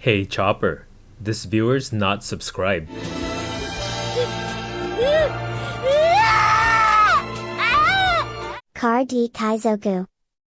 Hey Chopper, this viewer's not subscribed. Car D Kaizoku.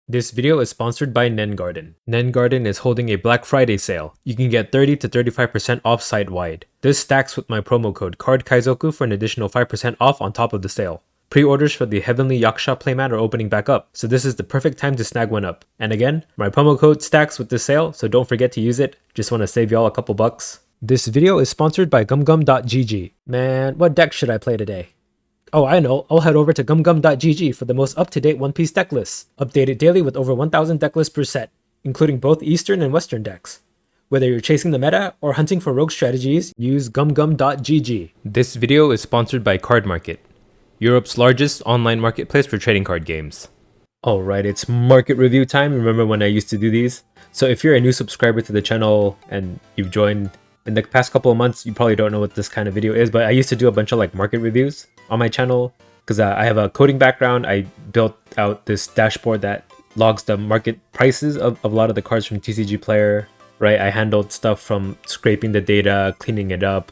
This video is sponsored by Nengarden. Nengarden is holding a Black Friday sale. You can get 30 to 35% off site-wide. This stacks with my promo code CardKaizoku for an additional 5% off on top of the sale. Pre-orders for the Heavenly Yaksha playmat are opening back up, so this is the perfect time to snag one up. And again, my promo code stacks with this sale, so don't forget to use it. Just want to save y'all a couple bucks. This video is sponsored by gumgum.gg. Man, what deck should I play today? Oh, I know, I'll head over to gumgum.gg for the most up-to-date One Piece deck lists, updated daily with over 1,000 deck lists per set, including both Eastern and Western decks. Whether you're chasing the meta or hunting for rogue strategies, use gumgum.gg. This video is sponsored by Card Market, Europe's largest online marketplace for trading card games. Alright, it's market review time. Remember when I used to do these? So if you're a new subscriber to the channel and you've joined in the past couple of months, you probably don't know what this kind of video is, but I used to do a bunch of like market reviews on my channel because I have a coding background. I built out this dashboard that logs the market prices of a lot of the cards from TCG Player, right? I handled stuff from scraping the data, cleaning it up,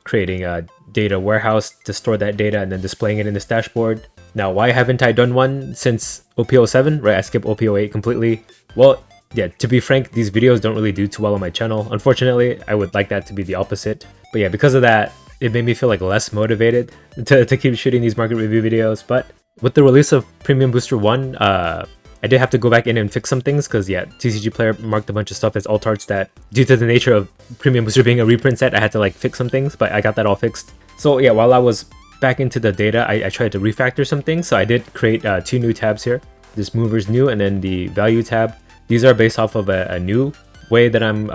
creating a data warehouse to store that data and then displaying it in this dashboard. Now, why haven't I done one since OP07, right? I skipped OP08 completely. Well, yeah, to be frank, these videos don't really do too well on my channel. Unfortunately, I would like that to be the opposite. But yeah, because of that, it made me feel like less motivated to keep shooting these market review videos. But with the release of Premium Booster 1, I did have to go back in and fix some things because yeah, TCG Player marked a bunch of stuff as alt arts that, due to the nature of Premium Booster being a reprint set, I had to like fix some things, but I got that all fixed. So yeah, while I was back into the data, I tried to refactor some things. So I did create two new tabs here. This Movers New and then the Value tab. These are based off of a new way that I'm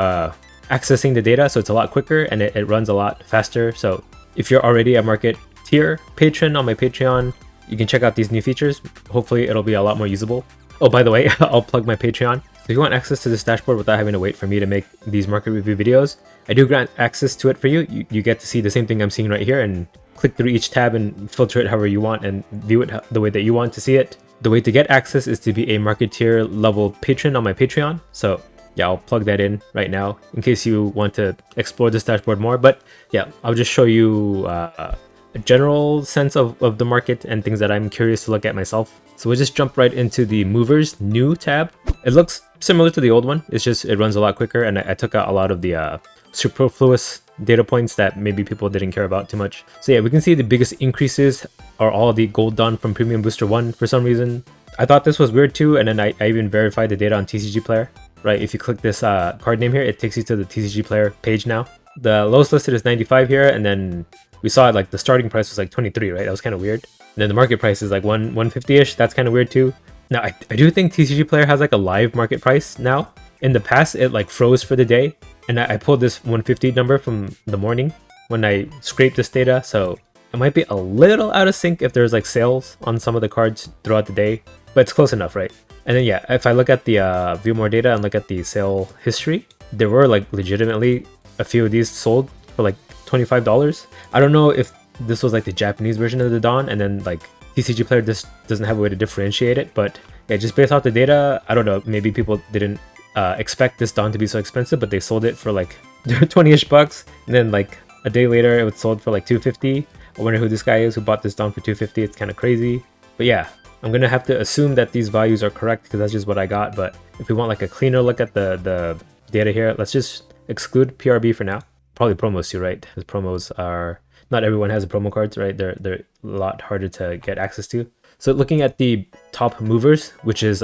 accessing the data, so it's a lot quicker and it runs a lot faster. So if you're already a market tier patron on my Patreon, you can check out these new features. Hopefully it'll be a lot more usable. Oh, by the way, I'll plug my Patreon. So if you want access to this dashboard without having to wait for me to make these market review videos, I do grant access to it for you. You get to see the same thing I'm seeing right here and click through each tab and filter it however you want and view it the way that you want to see it. The way to get access is to be a market tier level patron on my Patreon. So yeah, I'll plug that in right now in case you want to explore this dashboard more. But yeah, I'll just show you a general sense of the market and things that I'm curious to look at myself. So we'll just jump right into the Movers New tab. It looks similar to the old one. It's just it runs a lot quicker and I took out a lot of the superfluous data points that maybe people didn't care about too much. So yeah, we can see the biggest increases are all the gold done from Premium Booster 1 for some reason. I thought this was weird too, and then I even verified the data on TCG Player. Right, if you click this card name here, it takes you to the TCG Player page now. The lowest listed is 95 here, and then we saw it like the starting price was like 23, right? That was kind of weird. And then the market price is like 150-ish. That's kind of weird too. Now, I do think TCG Player has like a live market price now. In the past, it like froze for the day, and I pulled this 150 number from the morning when I scraped this data, so it might be a little out of sync if there's like sales on some of the cards throughout the day, but it's close enough, right? And then yeah, if I look at the view more data and look at the sale history, there were like legitimately a few of these sold for like $25. I don't know if this was like the Japanese version of the Dawn and then like TCG Player just doesn't have a way to differentiate it, but yeah, just based off the data, I don't know, maybe people didn't expect this Dawn to be so expensive, but they sold it for like 20-ish bucks, and then like a day later it was sold for like $250. I wonder who this guy is who bought this Dawn for $250. It's kind of crazy, but yeah, I'm gonna have to assume that these values are correct because that's just what I got. But if we want like a cleaner look at the data here, let's just exclude PRB for now. Probably promos too, right? Because promos are, not everyone has a promo cards, right? They're a lot harder to get access to. So looking at the top movers, which is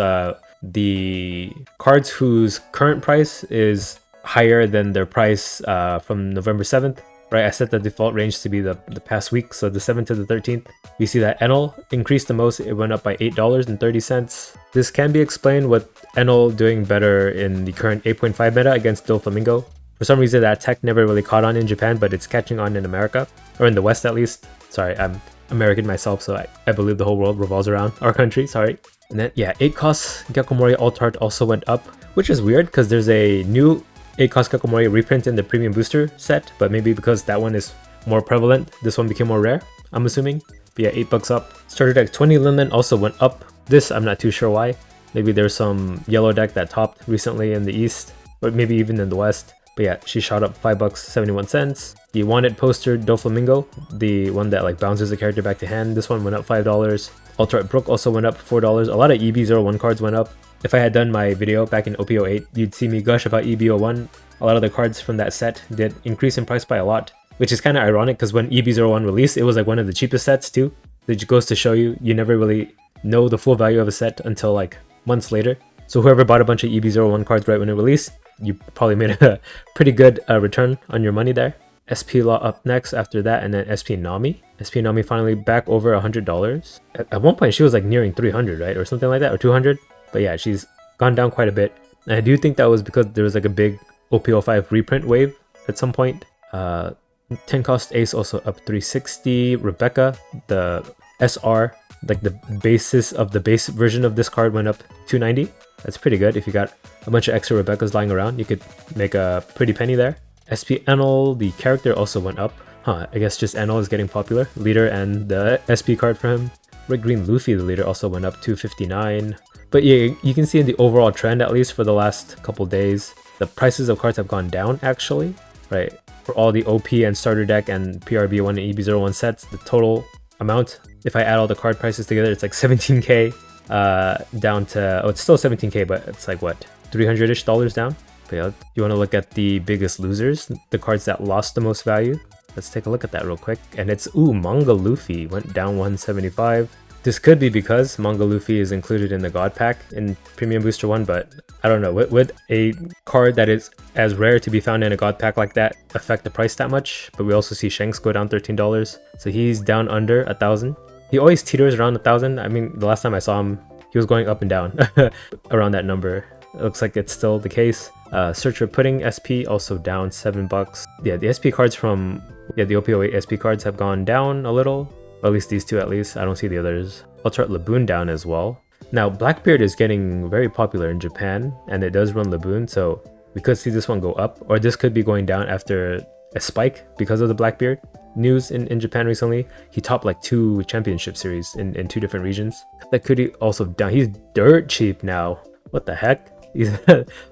the cards whose current price is higher than their price from November 7th. Right, I set the default range to be the past week, so the 7th to the 13th. We see that Enel increased the most. It went up by $8.30. This can be explained with Enel doing better in the current 8.5 meta against Doflamingo. For some reason, that tech never really caught on in Japan, but it's catching on in America, or in the West at least. Sorry, I'm American myself, so I believe the whole world revolves around our country, sorry. And then, yeah, 8-cost Gyakomori alt art also went up, which is weird because there's a new 8-cost Gyakomori reprint in the Premium Booster set, but maybe because that one is more prevalent, this one became more rare, I'm assuming. But yeah, $8 up. Starter deck 20 Linlen also went up. This, I'm not too sure why. Maybe there's some yellow deck that topped recently in the East, or maybe even in the West. But yeah, she shot up $5.71. The wanted poster Doflamingo, the one that like bounces the character back to hand, this one went up $5. Ultra Art Brook also went up $4. A lot of EB01 cards went up. If I had done my video back in OP08, you'd see me gush about EB01. A lot of the cards from that set did increase in price by a lot, which is kind of ironic because when EB01 released, it was like one of the cheapest sets too. Which goes to show you, you never really know the full value of a set until like months later. So whoever bought a bunch of EB01 cards right when it released, you probably made a pretty good return on your money there. SP Law up next after that, and then SP Nami. SP Nami finally back over $100. At one point she was like nearing 300, right? Or something like that, or 200. But yeah, she's gone down quite a bit. And I do think that was because there was like a big OP05 reprint wave at some point. 10 cost Ace also up 360. Rebecca, the SR, like the basis of the base version of this card, went up 290. That's pretty good. If you got a bunch of extra Rebeccas lying around, you could make a pretty penny there. SP Enel, the character, also went up. I guess just Enel is getting popular. Leader and the SP card for him. Red Green Luffy, the leader, also went up 259. But yeah, you can see in the overall trend, at least for the last couple days, the prices of cards have gone down actually, right? For all the OP and starter deck and PRB1 and EB01 sets, the total amount, if I add all the card prices together, it's like 17k down to, oh, it's still 17k, but it's like what, $300-ish down? But yeah, you want to look at the biggest losers, the cards that lost the most value. Let's take a look at that real quick. And it's, Manga Luffy went down 175. This could be because Manga Luffy is included in the God Pack in Premium Booster 1, but I don't know. Would a card that is as rare to be found in a God Pack like that affect the price that much? But we also see Shanks go down $13. So he's down under 1,000. He always teeters around 1,000. I mean, the last time I saw him, he was going up and down around that number. It looks like it's still the case. Searcher Pudding SP also down $7. Yeah, the SP cards from the OP08 SP cards have gone down a little. Or at least these two, at least. I don't see the others. Ultra Laboon down as well. Now, Blackbeard is getting very popular in Japan, and it does run Laboon, so we could see this one go up, or this could be going down after a spike because of the Blackbeard news in Japan recently. He topped like 2 championship series in 2 different regions. Takuri also down. He's dirt cheap now. What the heck? He's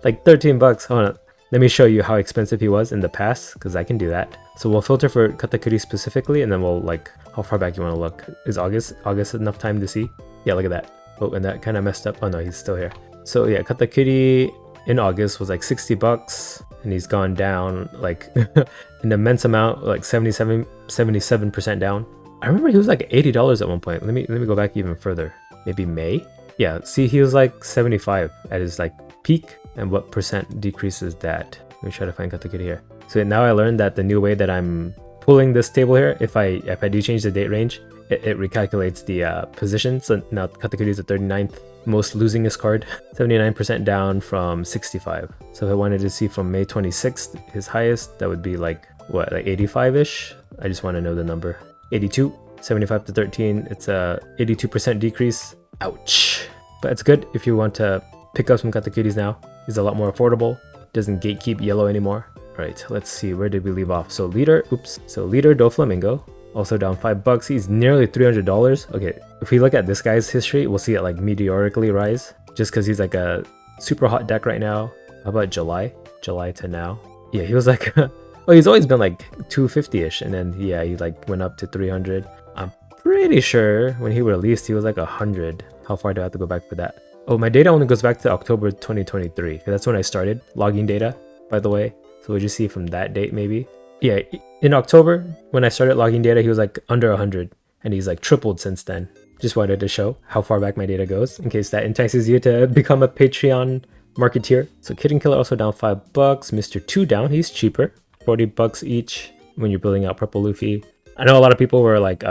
like $13. Hold on. Let me show you how expensive he was in the past, because I can do that. So we'll filter for Katakuri specifically, and then we'll like how far back you want to look. Is August enough time to see? Yeah, look at that. Oh, and that kind of messed up. Oh no, he's still here. So yeah, Katakuri in August was like $60, and he's gone down like an immense amount, like 77% down. I remember he was like $80 at one point. Let me go back even further. Maybe May? Yeah, see, he was like 75 at his like peak. And what percent decreases that? Let me try to find Katakuri here. So now I learned that the new way that I'm pulling this table here, if I do change the date range, it recalculates the position. So now Katakuri is the 39th most losingest card, 79% down from 65. So if I wanted to see from May 26th, his highest, that would be like what, like 85-ish? I just want to know the number. 82, 75 to 13. It's a 82% decrease. Ouch. But it's good if you want to pick up some Katakuris now. He's a lot more affordable. Doesn't gatekeep yellow anymore. Right, let's see, where did we leave off? So Leader Doflamingo, also down $5. He's nearly $300. Okay, if we look at this guy's history, we'll see it like meteorically rise, just because he's like a super hot deck right now. How about July to now? Yeah, he was like, well, he's always been like 250-ish, and then yeah, he like went up to 300. I'm pretty sure when he released, he was like 100. How far do I have to go back for that? Oh, my data only goes back to October 2023, because that's when I started logging data, by the way. So we'll just see from that date, maybe. Yeah, in October, when I started logging data, he was like under 100, and he's like tripled since then. Just wanted to show how far back my data goes, in case that entices you to become a Patreon marketeer. So Kitten Killer also down $5. Mr. 2 down, he's cheaper, $40 each when you're building out Purple Luffy. I know a lot of people were like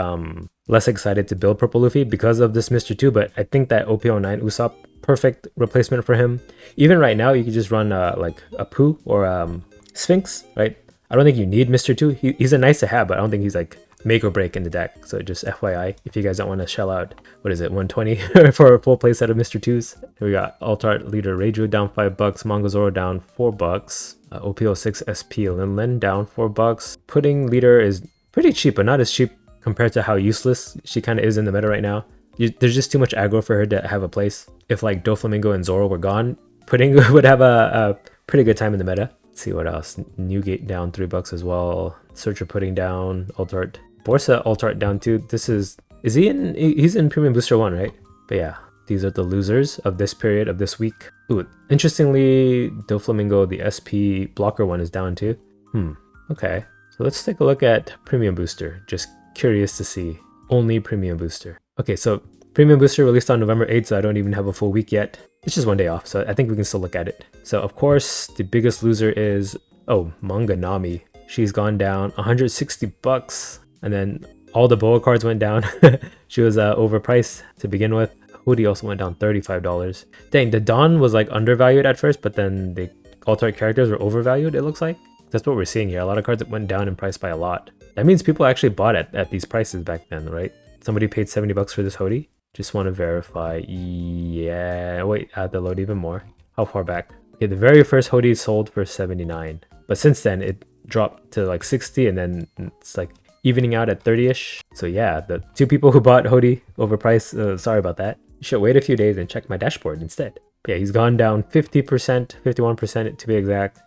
less excited to build Purple Luffy because of this Mr. 2, but I think that OP09 Usopp, perfect replacement for him. Even right now, you could just run like a Pooh or Sphinx, right? I don't think you need Mr. 2. He's a nice to have, but I don't think he's like make or break in the deck. So just FYI, if you guys don't want to shell out, what is it, 120 for a full playset of Mr. 2s. Here we got Ultra Leader Reiju down $5, Mongozoro down $4, OP06 SP Linlin down $4. Pudding Leader is pretty cheap, but not as cheap compared to how useless she kind of is in the meta right now. There's just too much aggro for her to have a place. If like Doflamingo and Zoro were gone, Pudding would have a pretty good time in the meta. Let's see what else. Newgate down $3 as well. Searcher putting down alt art. Borsa alt art down too. Is he in? He's in Premium Booster 1, right? But yeah, these are the losers of this period of this week. Ooh, interestingly, Doflamingo, the SP blocker one, is down too. Okay. So let's take a look at Premium Booster. Just curious to see. Only Premium Booster. Okay, so Premium Booster released on November 8th, so I don't even have a full week yet. It's just one day off, so I think we can still look at it. So of course, the biggest loser is, oh, Manga Nami. She's gone down $160, and then all the BOA cards went down. She was overpriced to begin with. Hoodie also went down $35. Dang, the Dawn was like undervalued at first, but then the alternate characters were overvalued, it looks like. That's what we're seeing here. A lot of cards that went down in price by a lot. That means people actually bought it at these prices back then, right? Somebody paid $70 for this hoodie. Just want to verify. Yeah, wait, I have to load even more. How far back? Okay, the very first hoodie sold for $79. But since then, it dropped to like 60, and then it's like evening out at 30-ish. So yeah, the two people who bought hoodie overpriced, sorry about that. You should wait a few days and check my dashboard instead. But yeah, he's gone down 50%, 51% to be exact.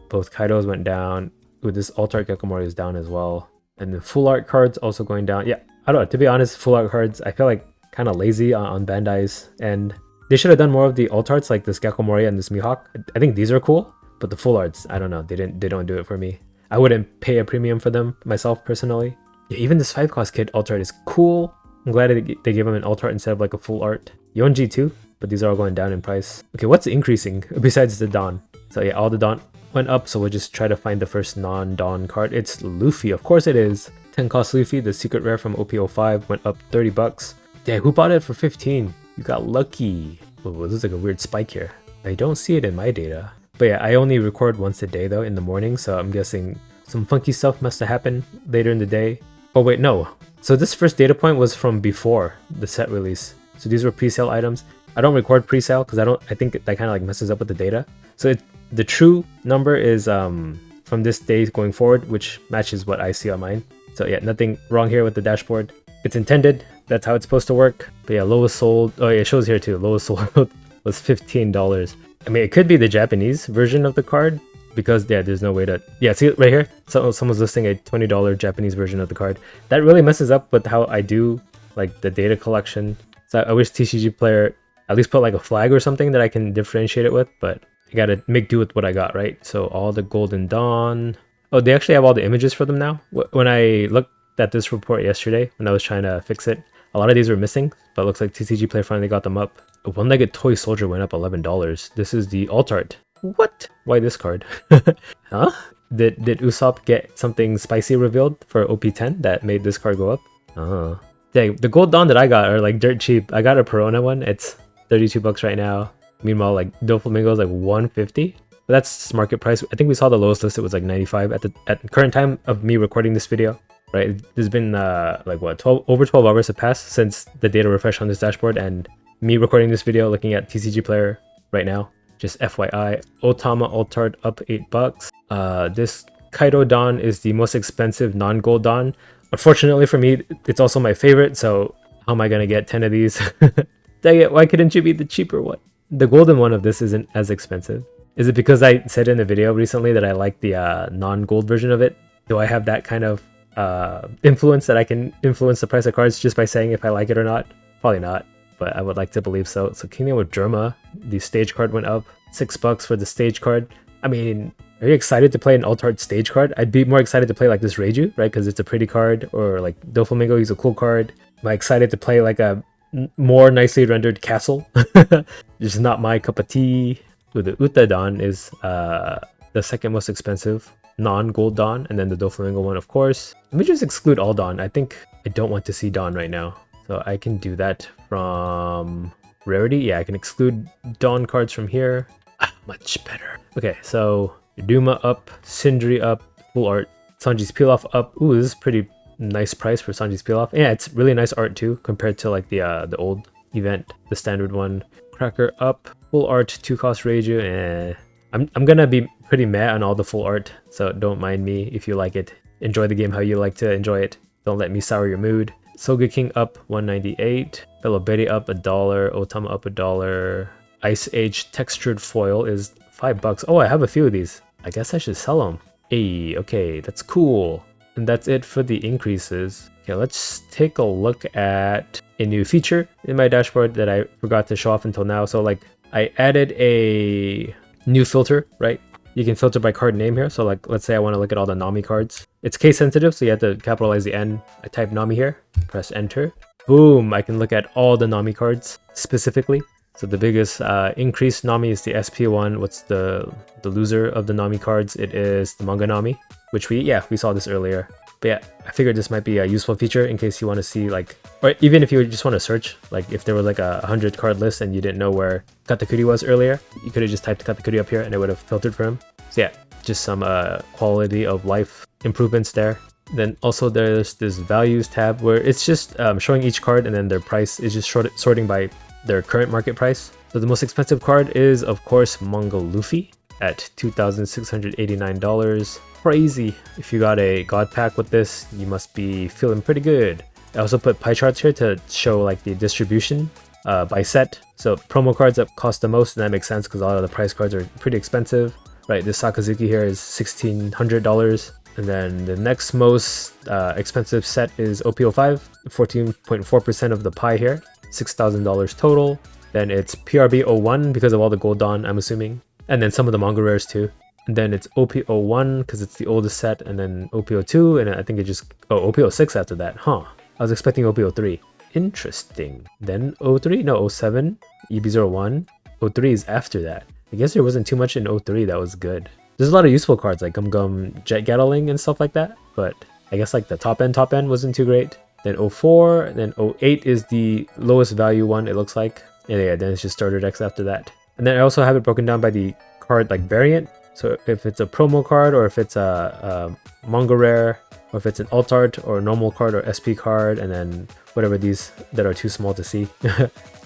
Both Kaidos went down. With this alt art Gekomori is down as well. And the full art cards also going down. Yeah, I don't know. To be honest, full art cards, I feel like kind of lazy on Bandai's end. They should have done more of the alt arts like this Gekomori and this Mihawk. I think these are cool, but the full arts, I don't know. They don't do it for me. I wouldn't pay a premium for them myself personally. Yeah, even this 5-cost kid alt art is cool. I'm glad they gave him an alt art instead of like a full art. Yonji too, but these are all going down in price. Okay, what's increasing besides the Dawn? So yeah, all the Dawn went up, so we'll just try to find the first non-Dawn card. It's Luffy, of course it is. 10-cost Luffy, the secret rare from OP05, went up $30. Damn, who bought it for 15? You got lucky. Oh, this is like a weird spike here. I don't see it in my data. But yeah, I only record once a day though, in the morning, so I'm guessing some funky stuff must have happened later in the day. Oh wait, no. So this first data point was from before the set release. So these were pre-sale items. I don't record pre-sale because I think that kind of like messes up with the data. So the true number is from this day going forward, which matches what I see on mine. So yeah, nothing wrong here with the dashboard. It's intended. That's how it's supposed to work. But yeah, lowest sold. Oh yeah, it shows here too. Lowest sold was $15. I mean, it could be the Japanese version of the card because yeah, there's no way to. Yeah, see right here. So someone's listing a $20 Japanese version of the card. That really messes up with how I do like the data collection. So I wish TCG Player at least put like a flag or something that I can differentiate it with, but I gotta make do with what I got, right? So all the Golden Dawn. Oh, they actually have all the images for them now. When I looked at this report yesterday, when I was trying to fix it, a lot of these were missing, but it looks like TCG Player finally got them up. A one-legged toy soldier went up $11. This is the alt art. What? Why this card? Huh? Did Usopp get something spicy revealed for OP10 that made this card go up? Oh. Dang, the Gold Dawn that I got are like dirt cheap. I got a Perona one. It's $32 right now. Meanwhile, like Doflamingo is like $150. But that's market price. I think we saw the lowest listed was like $95 at the current time of me recording this video. Right? There's been like what, over 12 hours have passed since the data refresh on this dashboard, and me recording this video looking at TCG Player right now. Just FYI, Otama Altart up $8. This Kaido Dawn is the most expensive non-gold Dawn. Unfortunately for me, it's also my favorite, so how am I gonna get 10 of these? Dang it, why couldn't you be the cheaper one? The golden one of this isn't as expensive. Is it because I said in the video recently that I like the non-gold version of it? Do I have that kind of influence that I can influence the price of cards just by saying if I like it or not? Probably not, but I would like to believe so. So Kingdom of Derma, the stage card went up $6 for the stage card. I mean, are you excited to play an alt art stage card? I'd be more excited to play like this Reiju, right? Because it's a pretty card, or like Doflamingo, he's a cool card. Am I excited to play like a more nicely rendered castle? Just not my cup of tea. With the Uta Dawn is the second most expensive non-gold Dawn, and then the Doflamingo one, of course. Let me just exclude all Dawn. I think I don't want to see Dawn right now, so I can do that from rarity. Yeah, I can exclude Dawn cards from here. Much better. Okay, so Duma up, Sindri up, full art, Sanji's Pilaf up. Ooh, this is pretty nice price for Sanji's Pilaf. Yeah, it's really nice art too compared to like the old event, the standard one. Cracker up, full art, 2-cost Reiju. I'm gonna be pretty mad on all the full art, so don't mind me if you like it. Enjoy the game how you like to enjoy it. Don't let me sour your mood. Sogeking up $198, Fellow Betty up $1, Otama up $1. Ice Age textured foil is $5. Oh, I have a few of these. I guess I should sell them. Hey, okay, that's cool. And that's it for the increases. Okay, let's take a look at a new feature in my dashboard that I forgot to show off until now. So like I added a new filter, right? You can filter by card name here. So like, let's say I want to look at all the Nami cards. It's case sensitive, so you have to capitalize the N. I type Nami here, press enter. Boom, I can look at all the Nami cards specifically. So the biggest increased Nami is the SP one. What's the loser of the Nami cards? It is the Manga Nami, which we saw this earlier. But yeah, I figured this might be a useful feature in case you want to see like, or even if you just want to search, like if there was like a 100 card list and you didn't know where Katakuri was earlier, you could have just typed Katakuri up here and it would have filtered for him. So yeah, just some quality of life improvements there. Then also there's this values tab where it's just showing each card and then their price is just sorting by their current market price. So the most expensive card is of course Manga Luffy at $2,689. Crazy. If you got a god pack with this, you must be feeling pretty good. I also put pie charts here to show like the distribution by set. So promo cards that cost the most, and that makes sense because a lot of the price cards are pretty expensive. Right, this Sakazuki here is $1,600. And then the next most expensive set is OP05, 14.4% of the pie here, $6,000 total. Then it's PRB01 because of all the gold Dawn, I'm assuming. And then some of the manga rares too. And then it's OP01 because it's the oldest set, and then OP02, and I think it just, oh, OP06 after that, huh? I was expecting OP03. Interesting. Then 03, no, 07, EB01, 03 is after that. I guess there wasn't too much in 03 that was good. There's a lot of useful cards like Gum Gum Jet Gatling and stuff like that, but I guess like the top end wasn't too great. Then 04, and then 08 is the lowest value one, it looks like. And yeah, then it's just starter decks after that. And then I also have it broken down by the card like variant. So if it's a promo card, or if it's a manga rare, or if it's an alt art or normal card or SP card, and then whatever these that are too small to see.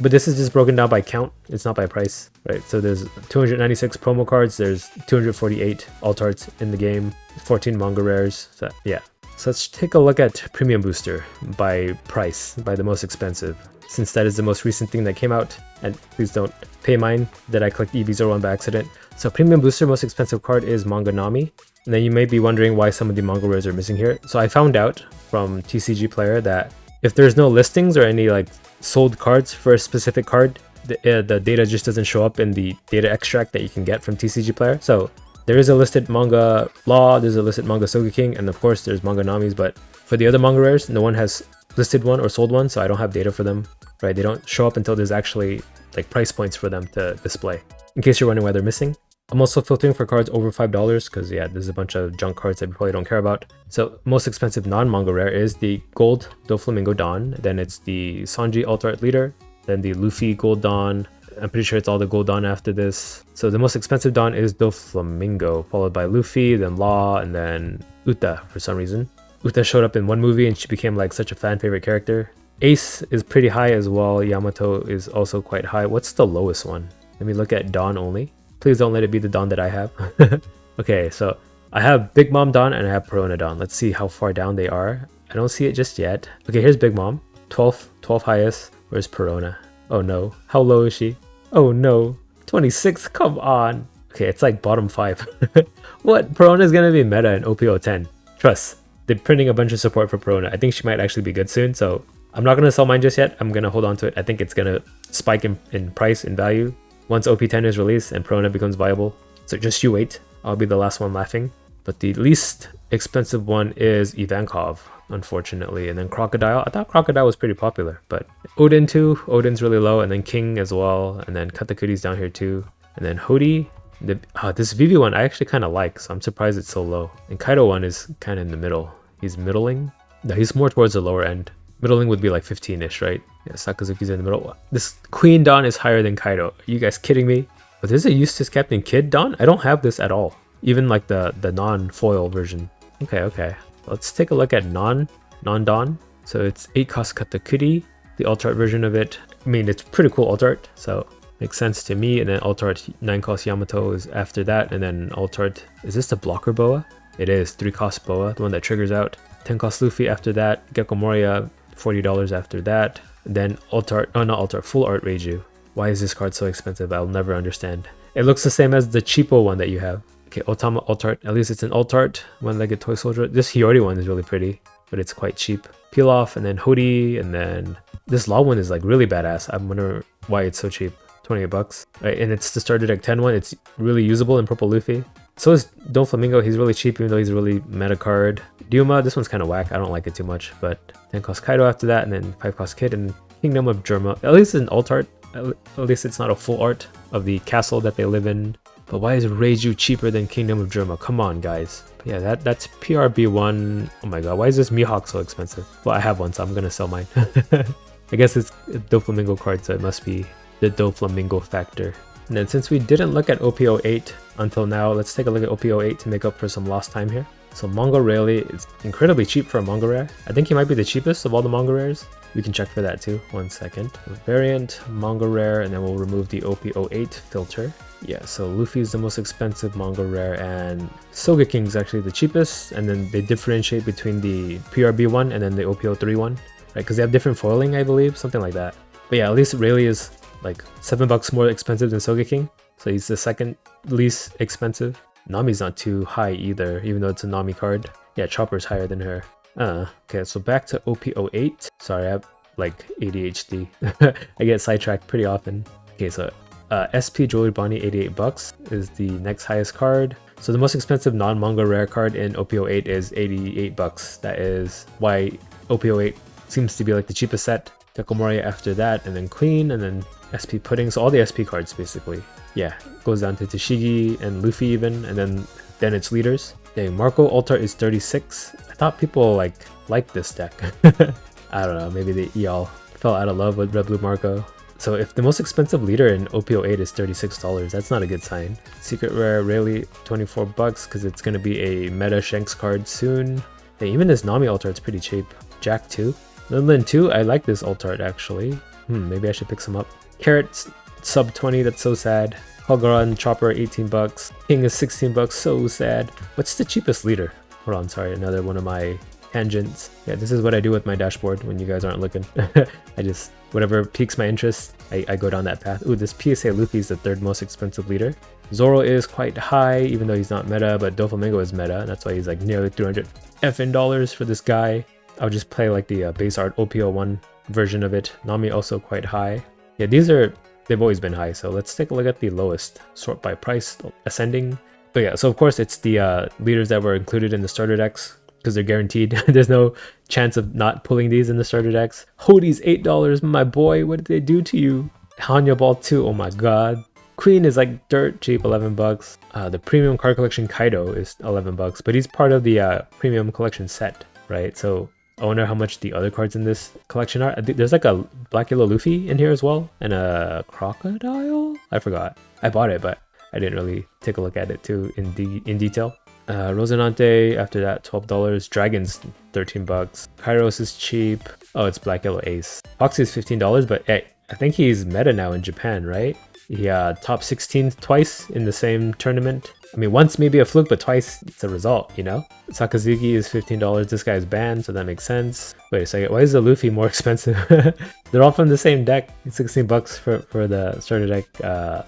But this is just broken down by count, it's not by price, right? So there's 296 promo cards, there's 248 alt arts in the game, 14 manga rares, so yeah. So let's take a look at Premium Booster by price, by the most expensive, since that is the most recent thing that came out. And please don't pay mine that I clicked EB01 by accident. So Premium Booster most expensive card is Manga Nami. And then you may be wondering why some of the manga rares are missing here. So I found out from TCG Player that if there's no listings or any like sold cards for a specific card, the data just doesn't show up in the data extract that you can get from TCG Player. So there is a listed manga Law, there's a listed manga Sogeking, and of course there's manga Namis, but for the other manga rares, no one has listed one or sold one, so I don't have data for them, right? They don't show up until there's actually like price points for them to display. In case you're wondering why they're missing. I'm also filtering for cards over $5 because yeah, there's a bunch of junk cards that you probably don't care about. So most expensive non-manga rare is the Gold Doflamingo Dawn, then it's the Sanji Alt Art Leader, then the Luffy Gold Dawn. I'm pretty sure it's all the Gold Dawn after this. So the most expensive Dawn is Doflamingo, followed by Luffy, then Law, and then Uta for some reason. Uta showed up in one movie and she became like such a fan favorite character. Ace is pretty high as well. Yamato is also quite high. What's the lowest one? Let me look at Dawn only. Please don't let it be the Dawn that I have. Okay, so I have Big Mom Dawn and I have Perona Dawn. Let's see how far down they are. I don't see it just yet. Okay, here's Big Mom. 12 highest. Where's Perona? Oh no. How low is she? Oh no. 26. Come on. Okay, it's like bottom 5. What? Perona is gonna be meta in OP010. Trust. They're printing a bunch of support for Perona. I think she might actually be good soon, so I'm not gonna sell mine just yet. I'm gonna hold on to it. I think it's gonna spike in price and value once OP10 is released and Perona becomes viable. So just you wait. I'll be the last one laughing. But the least expensive one is Ivankov, unfortunately. And then Crocodile. I thought Crocodile was pretty popular, but Odin too. Odin's really low, and then King as well. And then Katakuri's down here too. And then Hody. This Vivi one I actually kind of like, so I'm surprised it's so low. And Kaido one is kind of in the middle. He's middling. No, he's more towards the lower end. Middling would be like 15-ish, right? Yeah, Sakazuki's in the middle. This Queen Dawn is higher than Kaido. Are you guys kidding me? But there's a Eustace Captain Kid Dawn? I don't have this at all. Even like the non-foil version. Okay. Let's take a look at non-Dawn. So it's 8 cost Katakuri, the alt art version of it. I mean, it's pretty cool alt art, so makes sense to me. And then alt art 9 cost Yamato is after that. And then alt art, is this the blocker boa? It is 3 cost boa, the one that triggers out. 10 cost Luffy after that. Gekko Moria, $40 after that. And then alt art, oh not alt art, full art Reiju. Why is this card so expensive? I'll never understand. It looks the same as the cheapo one that you have. Okay, Otama alt art. At least it's an alt art. One-legged toy soldier. This Hiyori one is really pretty, but it's quite cheap. Peel off, and then Hody, and then this Law one is like really badass. I wonder why it's so cheap. 28 bucks. Right, and it's the starter deck 10 one. It's really usable in Purple Luffy. So is Doflamingo. He's really cheap, even though he's a really meta card. Dyuma, this one's kind of whack. I don't like it too much, but 10 cost Kaido after that, and then 5 cost Kid, and Kingdom of Germa. At least it's an alt art. At least it's not a full art of the castle that they live in. But why is Reiju cheaper than Kingdom of Germa? Come on, guys. But yeah, that's PRB1. Oh my god, why is this Mihawk so expensive? Well, I have one, so I'm gonna sell mine. I guess it's a Doflamingo card, so it must be the Doflamingo factor. And then since we didn't look at OP08 until now, let's take a look at OP08 to make up for some lost time here. So Manga Rarely is incredibly cheap for a manga rare. I think he might be the cheapest of all the manga rares. We can check for that too. 1 second. Variant, manga rare, and then we'll remove the OP08 filter. Yeah, so Luffy's the most expensive manga rare, and Sogeking is actually the cheapest, and then they differentiate between the PRB one and then the OP03 one, right? Because they have different foiling, I believe, something like that. But yeah, at least Rayleigh is like $7 more expensive than Sogeking, so he's the second least expensive. Nami's not too high either, even though it's a Nami card. Yeah, Chopper's higher than her. Okay, so back to OP08. Sorry, I have like ADHD. I get sidetracked pretty often. Okay, so SP Jewelry Bonnie, $88 is the next highest card. So the most expensive non-manga rare card in OP08 is $88. That is why OP08 seems to be like the cheapest set. Tekomori after that, and then Queen, and then SP Pudding. So all the SP cards basically. Yeah, goes down to Tashigi and Luffy even, and then it's leaders. Dang, Marco Altar is 36. I thought people like this deck. I don't know, maybe y'all fell out of love with Red Blue Marco. So if the most expensive leader in OP08 is $36, that's not a good sign. Secret Rare Rayleigh, $24 because it's gonna be a meta Shanks card soon. Hey, even this Nami alt art's pretty cheap. Jack 2. Linlin 2, I like this alt art actually. Maybe I should pick some up. Carrot sub 20, that's so sad. Hoggaron Chopper, $18. King is $16, so sad. What's the cheapest leader? Hold on, sorry, another one of my tangents. Yeah, this is what I do with my dashboard when you guys aren't looking. I just, whatever piques my interest, I go down that path. Ooh, this PSA Luffy is the third most expensive leader. Zoro is quite high, even though he's not meta, but Doflamingo is meta, and that's why he's like nearly $300 FN for this guy. I'll just play like the base art OP01 version of it. Nami also quite high. Yeah, they've always been high, so let's take a look at the lowest. Sort by price, ascending. But yeah, so of course it's the leaders that were included in the starter decks, because they're guaranteed. There's no chance of not pulling these in the starter decks. Hody's $8, my boy, what did they do to you? Hanya Ball 2, oh my god. Queen is like dirt cheap, $11. The premium card collection Kaido is $11, but he's part of the premium collection set, right? So I wonder how much the other cards in this collection are. There's like a Black Yellow Luffy in here as well, and a Crocodile? I forgot. I bought it, but I didn't really take a look at it too in detail. Rosinante, after that, $12. Dragon's $13. Kairos is cheap. Oh, it's Black Yellow Ace. Foxy is $15, but hey, I think he's meta now in Japan, right? He top 16 twice in the same tournament. I mean, once maybe a fluke, but twice it's a result, you know? Sakazuki is $15. This guy's banned, so that makes sense. Wait a second, why is the Luffy more expensive? They're all from the same deck. $16 for the starter deck,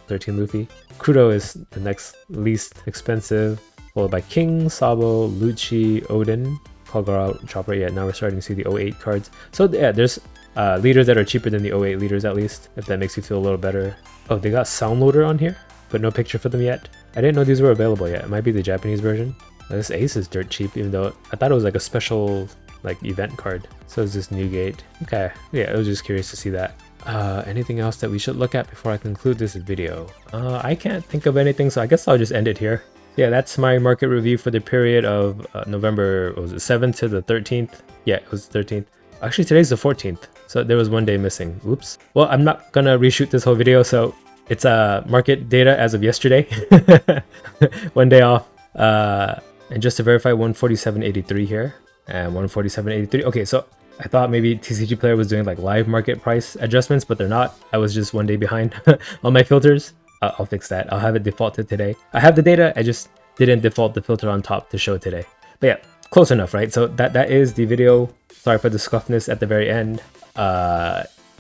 13 Luffy. Kudo is the next least expensive, followed by King, Sabo, Lucci, Odin, Kogoro, Chopper. Yeah, now we're starting to see the 08 cards. So yeah, there's leaders that are cheaper than the 08 leaders at least, if that makes you feel a little better. Oh, they got Soundloader on here, but no picture for them yet. I didn't know these were available yet. It might be the Japanese version. This Ace is dirt cheap, even though I thought it was like a special like event card. So is this Newgate. Okay, yeah, I was just curious to see that. Anything else that we should look at before I conclude this video? I can't think of anything, so I guess I'll just end it here. Yeah, that's my market review for the period of November, what was it, 7th to the 13th? Yeah, it was the 13th. Actually, today's the 14th, so there was one day missing. Oops. Well, I'm not gonna reshoot this whole video, so it's market data as of yesterday. One day off. And just to verify, 147.83 here and 147.83. Okay, so I thought maybe TCG Player was doing like live market price adjustments, but they're not. I was just one day behind on my filters. I'll fix that. I'll have it default to today. I have the data, I just didn't default the filter on top to show today. But yeah, close enough, right? So that is the video. Sorry for the scuffness at the very end.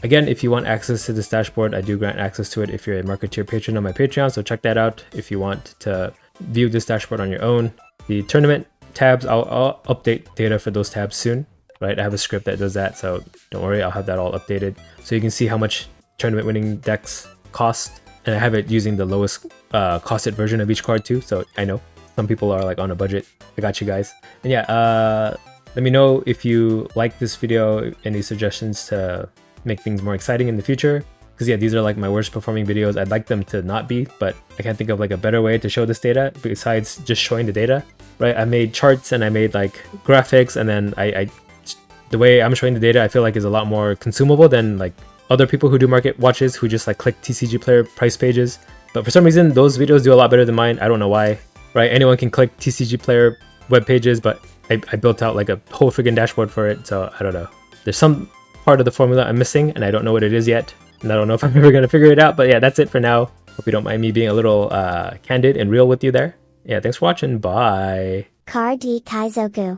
Again, if you want access to this dashboard, I do grant access to it if you're a Marketeer patron on my Patreon, so check that out if you want to view this dashboard on your own. The tournament tabs, I'll update data for those tabs soon, right? I have a script that does that, so don't worry, I'll have that all updated. So you can see how much tournament winning decks cost, and I have it using the lowest costed version of each card too, so I know some people are like on a budget. I got you guys. And yeah, let me know if you like this video, any suggestions to make things more exciting in the future. Because yeah, these are like my worst performing videos. I'd like them to not be, but I can't think of like a better way to show this data besides just showing the data, right? I made charts and I made like graphics, and then the way I'm showing the data I feel like is a lot more consumable than like other people who do market watches who just like click TCG player price pages. But for some reason, those videos do a lot better than mine. I don't know why, right? Anyone can click TCG player web pages, but I built out like a whole friggin' dashboard for it, so I don't know. There's some part of the formula I'm missing, and I don't know what it is yet. And I don't know if I'm ever going to figure it out, but yeah, that's it for now. Hope you don't mind me being a little candid and real with you there. Yeah, thanks for watching. Bye. Card Kaizoku.